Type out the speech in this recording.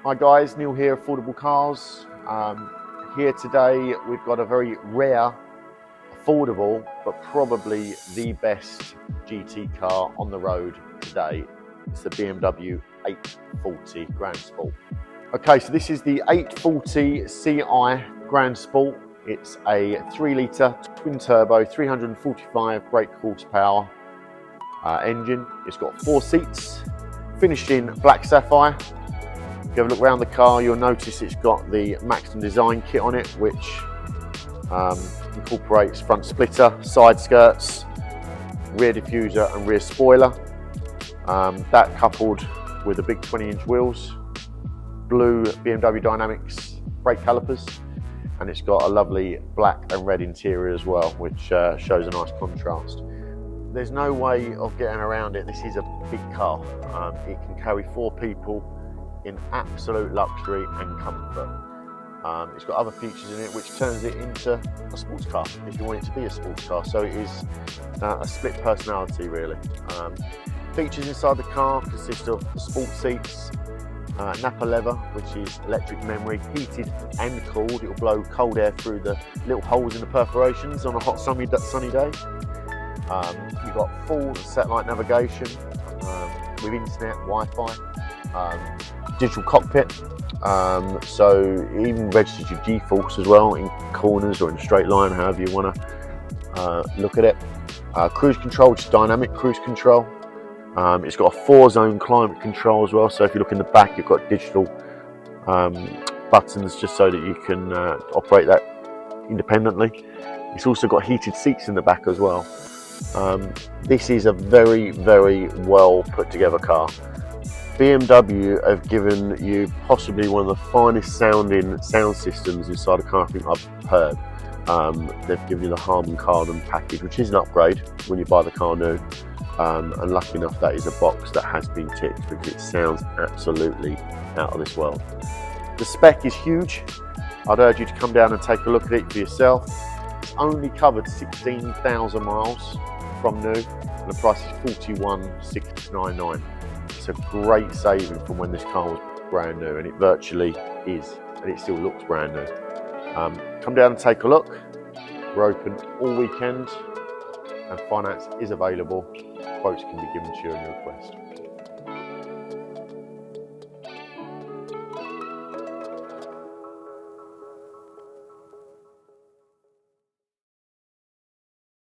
Hi guys, Neil here, Affordable Cars. Here today we've got a very rare, affordable, but probably the best GT car on the road today. It's the BMW 840 Grand Sport. Okay, so this is the 840 Ci Grand Sport. It's a 3-litre twin turbo, 345 brake horsepower engine. It's got 4 seats, finished in black sapphire. If you have a look around the car, you'll notice it's got the Maxton design kit on it, which incorporates front splitter, side skirts, rear diffuser and rear spoiler. That coupled with the big 20-inch wheels, blue BMW Dynamics brake calipers, and it's got a lovely black and red interior as well, which shows a nice contrast. There's no way of getting around it. This is a big car. It can carry 4 people in absolute luxury and comfort. It's got other features in it which turns it into a sports car if you want it to be a sports car. So it is a split personality really. Features inside the car consist of sport seats, Napa leather, which is electric memory, heated and cooled. It will blow cold air through the little holes in the perforations on a hot sunny day. You've got full satellite navigation with internet, Wi-Fi, digital cockpit, so it even registers your G-force as well in corners or in a straight line, however you want to look at it. Cruise control, which is dynamic cruise control. It's got a 4-zone climate control as well, so if you look in the back you've got digital buttons just so that you can operate that independently. It's also got heated seats in the back as well. This is a very, very well put together car. BMW have given you possibly one of the finest sounding sound systems inside a car I think I've heard. They've given you the Harmon Kardon package, which is an upgrade when you buy the car new. And lucky enough that is a box that has been ticked because it sounds absolutely out of this world. The spec is huge. I'd urge you to come down and take a look at it for yourself. It's only covered 16,000 miles from new and the price is $41,699. It's a great saving from when this car was brand new, and it virtually is, and it still looks brand new. Come down and take a look. We're open all weekend and finance is available. Quotes can be given to you on your request.